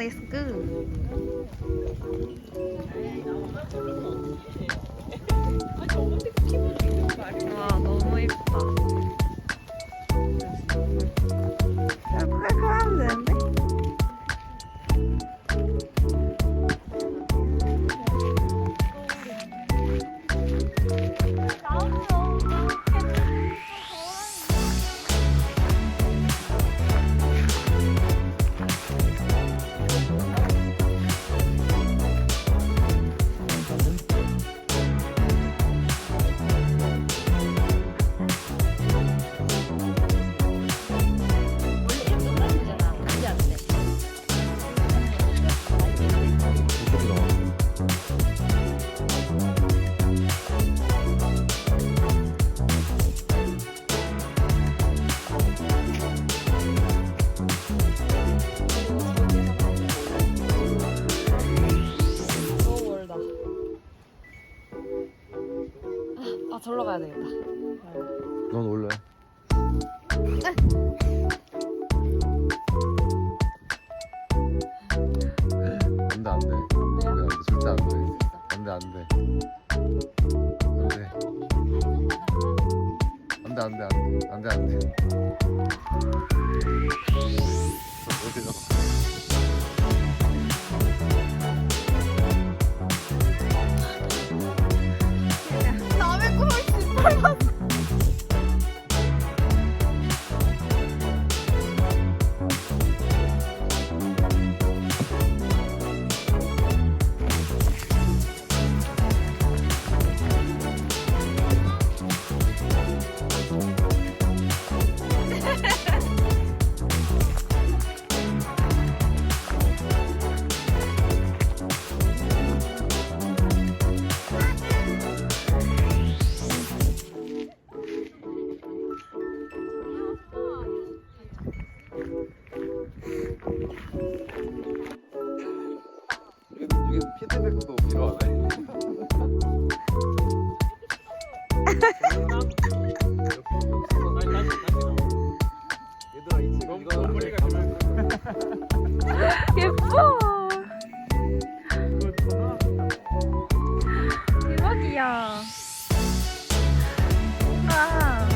렛츠고. 와, 너무 예쁘다. 후카후카 하면 되는데? 아, 절로 가야 되겠다. 넌 올래. 안돼 안돼. 안돼 절대 안돼. 안돼 안돼. 안돼 안돼 안돼 안돼 안돼. 어디가? 남의 꿈을 짓밟았어. 이게 피드백도 필요하네. 얘들아 이 책 이거 머리가 예뻐. 대박이야. 아.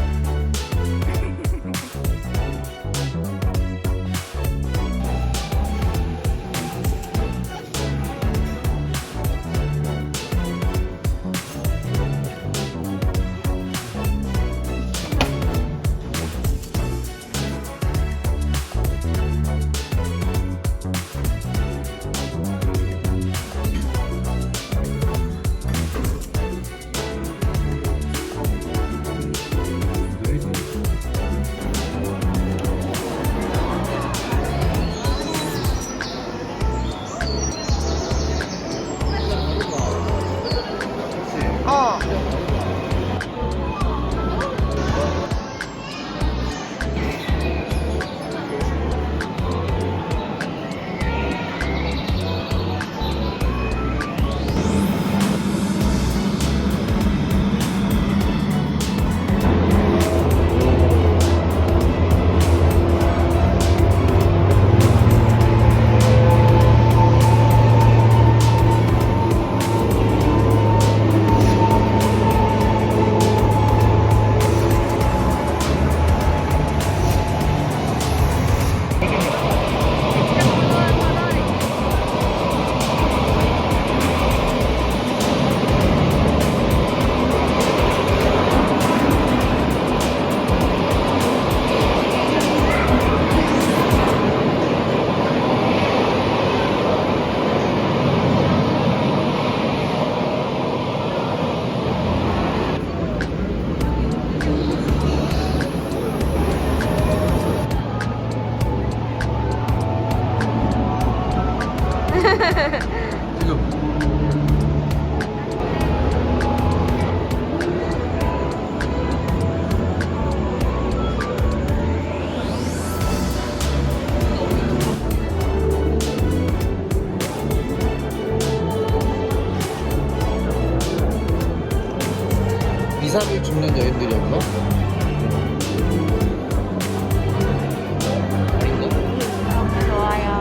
죽는 여인들이 없나? 좋아요.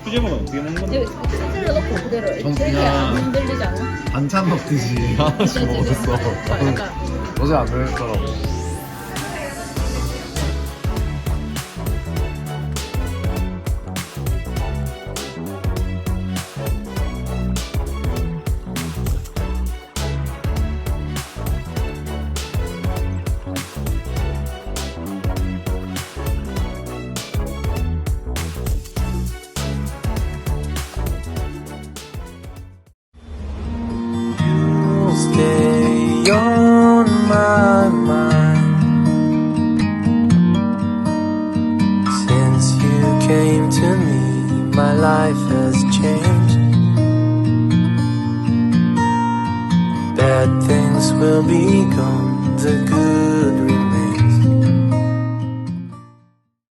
수제버거 어떻게 먹는 건데? 치즈를 넣고 그대로 전 되게 그냥- 안 흔들리지 않아? 반찬 먹듯이 하나씩 먹었어. 약간 어제 안 그랬더라고. Stay on my mind since you came to me. My life has changed. Bad things will be gone. The good